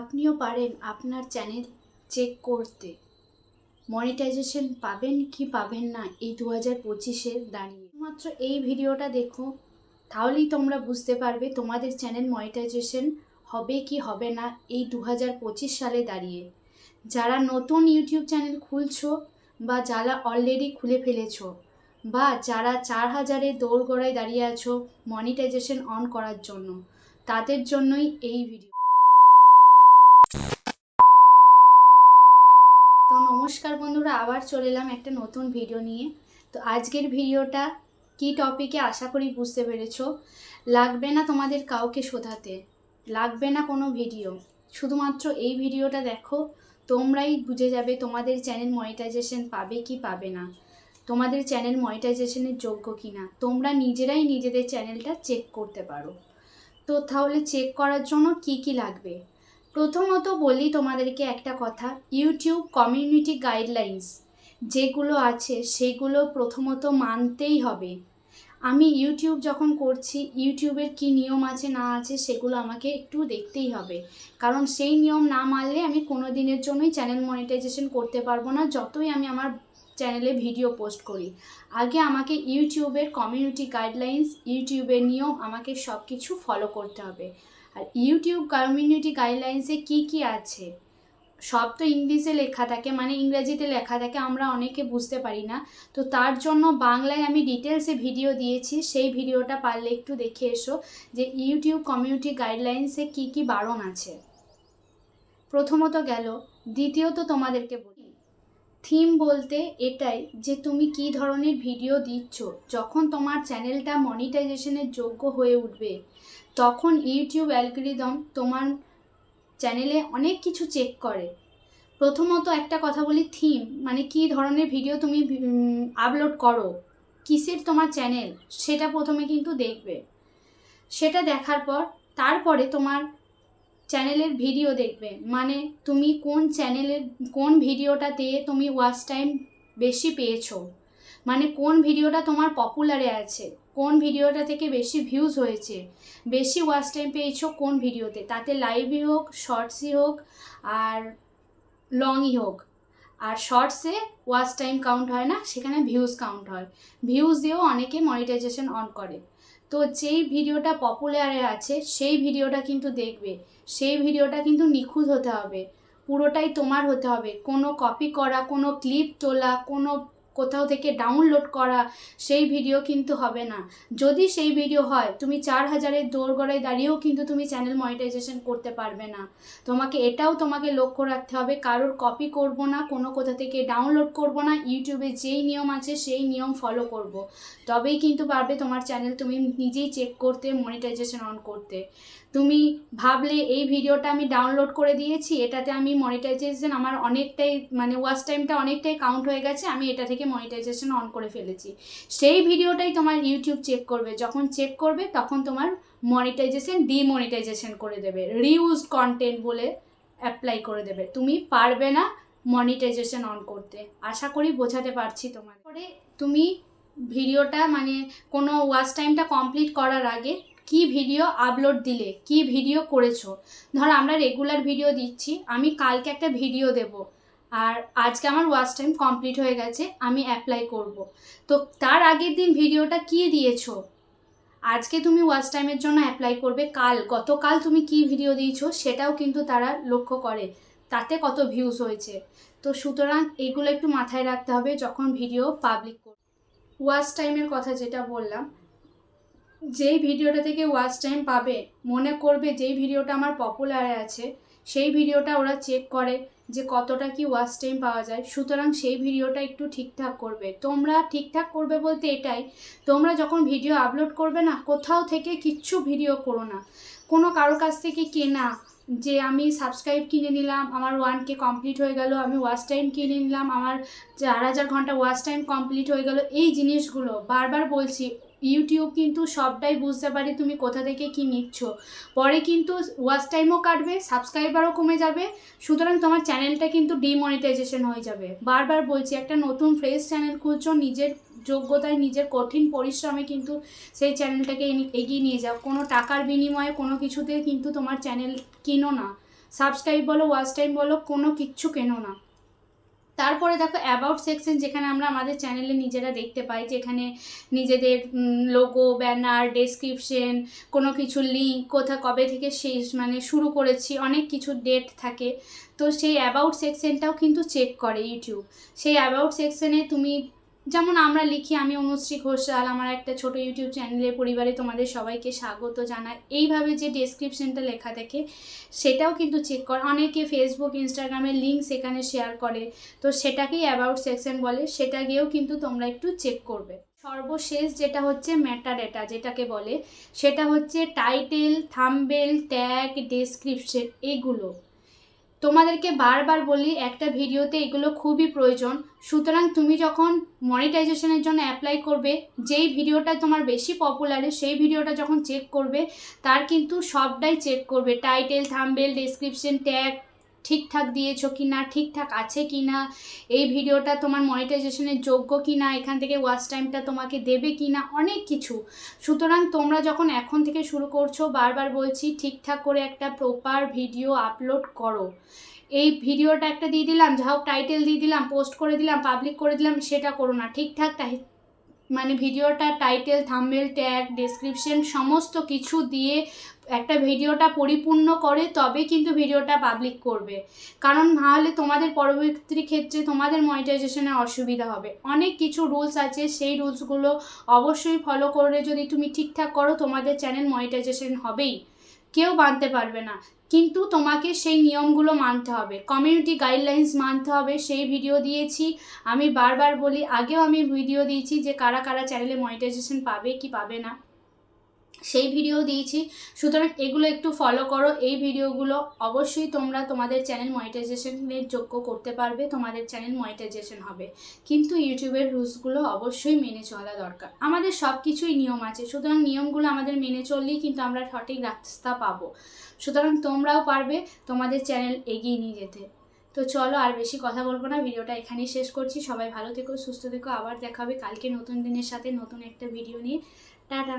আপনিও পারেন আপনার চ্যানেল চেক করতে মনিটাইজেশন পাবেন কি পাবেন না এই 2025-এর দাঁড়িয়ে। মাত্র এই ভিডিওটা দেখো, তাহলেই তোমরা বুঝতে পারবে তোমাদের চ্যানেল মনিটাইজেশন হবে কি হবে না এই 2025 সালে দাঁড়িয়ে। যারা নতুন ইউটিউব চ্যানেল খুলছো বা যারা অলরেডি খুলে ফেলেছো বা যারা 4000-এর দোরগোড়ায় দাঁড়িয়ে আছো মনিটাইজেশন অন করার জন্য, তাদের জন্যই এই ভিডিও। তো নমস্কার বন্ধুরা, আবার চলে এলাম একটা নতুন ভিডিও নিয়ে। তো আজকের ভিডিওটা কি টপিকে আশা করি বুঝতে পেরেছো। লাগবে না তোমাদের কাউকে শোধাতে, লাগবে না কোনো ভিডিও, শুধুমাত্র এই ভিডিওটা দেখো, তোমরাই বুঝে যাবে তোমাদের চ্যানেল মনিটাইজেশন পাবে কি পাবে না, তোমাদের চ্যানেল মনিটাইজেশনের যোগ্য কি না। তোমরা নিজেরাই নিজেদের চ্যানেলটা চেক করতে পারো। তো তাহলে চেক করার জন্য কি কি লাগবে, প্রথমত বলি তোমাদেরকে একটা কথা। ইউটিউব কমিউনিটি গাইডলাইন্স যেগুলো আছে সেগুলো প্রথমত মানতেই হবে। আমি ইউটিউব যখন করছি, ইউটিউবের কি নিয়ম আছে না আছে সেগুলো আমাকে একটু দেখতেই হবে, কারণ সেই নিয়ম না মানলে আমি কোনো দিনের জন্যই চ্যানেল মনিটাইজেশন করতে পারবো না, যতই আমি আমার চ্যানেলে ভিডিও পোস্ট করি। আগে আমাকে ইউটিউবের কমিউনিটি গাইডলাইন্স, ইউটিউবের নিয়ম আমাকে সব কিছু ফলো করতে হবে। আর ইউটিউব কমিউনিটি গাইডলাইন্সে কি কি আছে সব তো ইংলিশে লেখা থাকে, মানে ইংরেজিতে লেখা থাকে, আমরা অনেকে বুঝতে পারি না। তো তার জন্য বাংলায় আমি ডিটেলসে ভিডিও দিয়েছি, সেই ভিডিওটা পারলে একটু দেখে এসো যে ইউটিউব কমিউনিটি গাইডলাইন্সে কি কি বারণ আছে। প্রথমত গেল। দ্বিতীয়ত তোমাদেরকে বলি, থিম বলতে এটাই যে তুমি কি ধরনের ভিডিও দিচ্ছ। যখন তোমার চ্যানেলটা মনিটাইজেশনের যোগ্য হয়ে উঠবে, তখন ইউটিউব অ্যালগরিদম তোমার চ্যানেলে অনেক কিছু চেক করে। প্রথমত একটা কথা বলি, থিম মানে কি ধরনের ভিডিও তুমি আপলোড করো, কিসের তোমার চ্যানেল, সেটা প্রথমে কিন্তু দেখবে। সেটা দেখার পর তারপরে তোমার চ্যানেলের ভিডিও দেখবে, মানে তুমি কোন চ্যানেলের কোন ভিডিওটাতে তুমি ওয়াচ টাইম বেশি পেয়েছো, মানে কোন ভিডিওটা তোমার পপুলারে আছে, কোন ভিডিওটা থেকে বেশি ভিউজ হয়েছে, বেশি ওয়াচ টাইম পেয়েছো কোন ভিডিওতে, তাতে লাইভই হোক, শর্টসই হোক আর লংই হোক। আর শর্টসে ওয়াচ টাইম কাউন্ট হয় না, সেখানে ভিউজ কাউন্ট হয়। ভিউজ দিয়েও অনেকে মনিটাইজেশন অন করে। তো যেই ভিডিওটা পপুলারে আছে সেই ভিডিওটা কিন্তু দেখবে, সেই ভিডিওটা কিন্তু নিখুঁত হতে হবে, পুরোটাই তোমার হতে হবে। কোনো কপি করা, কোনো ক্লিপ তোলা, কোনো কোথাও থেকে ডাউনলোড করা সেই ভিডিও কিন্তু হবে না। যদি সেই ভিডিও হয়, তুমি 4000-এর দোরগোড়ায় দাঁড়িয়েও কিন্তু তুমি চ্যানেল মনিটাইজেশন করতে পারবে না। তোমাকে লক্ষ্য রাখতে হবে, কারোর কপি করব না, কোনো কোথা থেকে ডাউনলোড করব না, ইউটিউবে যেই নিয়ম আছে সেই নিয়ম ফলো করব, তবেই কিন্তু পারবে তোমার চ্যানেল তুমি নিজেই চেক করতে, মনিটাইজেশন অন করতে। তুমি ভাবলে এই ভিডিওটা আমি ডাউনলোড করে দিয়েছি, এটাতে আমি মনিটাইজেশন আমার অনেকটাই, মানে ওয়াচ টাইমটা অনেকটাই কাউন্ট হয়ে গেছে, আমি এটা থেকে মনিটাইজেশন অন করে ফেলেছি, সেই ভিডিওটাই তোমার ইউটিউব চেক করবে। যখন চেক করবে তখন তোমার মনিটাইজেশন ডিমনিটাইজেশন করে দেবে, রিউজ কন্টেন্ট বলে অ্যাপ্লাই করে দেবে, তুমি পারবে না মনিটাইজেশন অন করতে। আশা করি বোঝাতে পারছি তোমার। পরে তুমি ভিডিওটা মানে কোনো ওয়াচ টাইমটা কমপ্লিট করার আগে কি ভিডিও আপলোড দিলে, কি ভিডিও করেছো। ধরো আমরা রেগুলার ভিডিও দিচ্ছি, আমি কালকে একটা ভিডিও দেব, আর আজকে আমার ওয়াচ টাইম কমপ্লিট হয়ে গেছে, আমি অ্যাপ্লাই করব। তো তার আগের দিন ভিডিওটা কি দিয়েছো, আজকে তুমি ওয়াচ টাইমের জন্য অ্যাপ্লাই করবে, গতকাল তুমি কি ভিডিও দিয়েছো সেটাও কিন্তু তারা লক্ষ্য করে, তাতে কত ভিউজ হয়েছে। তো সুতরাং এগুলো একটু মাথায় রাখতে হবে যখন ভিডিও পাবলিক করবে। ওয়াচ টাইমের কথা যেটা বললাম, যেই ভিডিওটা থেকে ওয়াচ টাইম পাবে, মনে করবে যেই ভিডিওটা আমার পপুলারে আছে সেই ভিডিওটা ওরা চেক করে যে কতটা কি ওয়াচ টাইম পাওয়া যায়, সুতরাং সেই ভিডিওটা একটু ঠিকঠাক করবে। তোমরা ঠিকঠাক করবে বলতে এটাই, তোমরা যখন ভিডিও আপলোড করবে না, কোথাও থেকে কিচ্ছু ভিডিও করো না, কোনো কারোর কাছ থেকে কেনা, যে আমি সাবস্ক্রাইব কিনে নিলাম, আমার 1K কমপ্লিট হয়ে গেল, আমি ওয়াচ টাইম কিনে নিলাম, আমার 4000 ঘন্টা ওয়াচ টাইম কমপ্লিট হয়ে গেল, এই জিনিসগুলো বারবার বলছি, ইউটিউব কিন্তু সবটাই বুঝতে পারে তুমি কোথা থেকে কি নিচ্ছ। পরে কিন্তু ওয়াচ টাইমও কাটবে, সাবস্ক্রাইবারও কমে যাবে, সুতরাং তোমার চ্যানেলটা কিন্তু ডিমনিটাইজেশন হয়ে যাবে। বারবার বলছি, একটা নতুন ফ্রেশ চ্যানেল খুলছো, নিজের যোগ্যতায় নিজের কঠিন পরিশ্রমে কিন্তু সেই চ্যানেলটাকে এগিয়ে নিয়ে যাও, কোনো টাকার বিনিময়ে কোনো কিছুতে কিন্তু তোমার চ্যানেল কিনো না, সাবস্ক্রাইব বলো, ওয়াচ টাইম বলো, কোনো কিচ্ছু কেনো না। তারপরে দেখো অ্যাবাউট সেকশন, যেখানে আমরা আমাদের চ্যানেলে নিজেরা দেখতে পাই, যেখানে নিজেদের লোগো, ব্যানার, ডেসক্রিপশন, কোনো কিছু লিঙ্ক, কোথা কবে থেকে শেষ মানে শুরু করেছি, অনেক কিছু ডেট থাকে। তো সেই অ্যাবাউট সেকশনটাও কিন্তু চেক করে ইউটিউব। সেই অ্যাবাউট সেকশনে তুমি যেমন আমরা লিখি, আমি অনুশ্রী ঘোষাল, আমার একটা ছোট ইউটিউব চ্যানেলে পরিবারে তোমাদের সবাইকে স্বাগত জানাই, এইভাবে যে ডেসক্রিপশনটা লেখা থাকে সেটাও কিন্তু চেক করে। অনেকে ফেসবুক, ইনস্টাগ্রামের লিঙ্ক সেখানে শেয়ার করে, তো সেটাকেই অ্যাবাউট সেকশন বলে, সেটা গিয়েও কিন্তু তোমরা একটু চেক করবে। সর্বশেষ যেটা হচ্ছে মেটাডেটা যেটাকে বলে, সেটা হচ্ছে টাইটেল, থাম্বনেল, ট্যাগ, ডেসক্রিপশন, এগুলো তোমাদেরকে বারবার বলি একটা ভিডিওতে এগুলো খুবই প্রয়োজন। সুতরাং তুমি যখন মনিটাইজেশনের জন্য অ্যাপ্লাই করবে, যেই ভিডিওটা তোমার বেশি পপুলারে সেই ভিডিওটা যখন চেক করবে, তার কিন্তু সবটাই চেক করবে, টাইটেল, থাম্বনেল, ডেসক্রিপশন, ট্যাগ ঠিকঠাক দিয়েছো কি না, ঠিকঠাক আছে কি না, এই ভিডিওটা তোমার মনিটাইজেশনের যোগ্য কি না, এখান থেকে ওয়াচ টাইমটা তোমাকে দেবে কি না, অনেক কিছু। সুতরাং তোমরা যখন এখন থেকে শুরু করছো, বারবার বলছি ঠিকঠাক করে একটা প্রপার ভিডিও আপলোড করো। এই ভিডিওটা একটা দিয়ে দিলাম, যা হোক টাইটেল দিয়ে দিলাম, পোস্ট করে দিলাম, পাবলিক করে দিলাম, সেটা করো না। ঠিকঠাক মানে ভিডিওটা টাইটেল, থাম্বনেল, ট্যাগ, ডেসক্রিপশন সমস্ত কিছু দিয়ে একটা ভিডিওটা পরিপূর্ণ করে তবে কিন্তু ভিডিওটা পাবলিক করবে, কারণ নাহলে তোমাদের পরবর্তী ক্ষেত্রে তোমাদের মনিটাইজেশনে অসুবিধা হবে। অনেক কিছু রুলস আছে, সেই রুলসগুলো অবশ্যই ফলো করে যদি তুমি ঠিকঠাক করো, তোমাদের চ্যানেল মনিটাইজেশন হবেই, কেউ মানতে পারবে না। কিন্তু তোমাকে সেই নিয়মগুলো মানতে হবে, কমিউনিটি গাইডলাইন্স মানতে হবে। সেই ভিডিও দিয়েছি, আমি বারবার বলি, আগেও আমি ভিডিও দিয়েছি যে কারা কারা চ্যানেলে মনিটাইজেশন পাবে কি পাবে না, সেই ভিডিও দিয়েছি। সুতরাং এগুলো একটু ফলো করো, এই ভিডিওগুলো অবশ্যই তোমরা তোমাদের চ্যানেল মনিটাইজেশনের যোগ্য করতে পারবে, তোমাদের চ্যানেল মনিটাইজেশন হবে। কিন্তু ইউটিউবের রুলসগুলো অবশ্যই মেনে চলা দরকার। আমাদের সব কিছুই নিয়ম আছে, সুতরাং নিয়মগুলো আমাদের মেনে চললেই কিন্তু আমরা সঠিক রাস্তা পাবো। সুতরাং তোমরাও পারবে তোমাদের চ্যানেল এগিয়ে নিয়ে যেতে। তো চলো আর বেশি কথা বলবো না, ভিডিওটা এখানেই শেষ করছি। সবাই ভালো থেকো, সুস্থ থেকো, আবার দেখা হবে কালকে নতুন দিনের সাথে নতুন একটা ভিডিও নিয়ে। টাটা।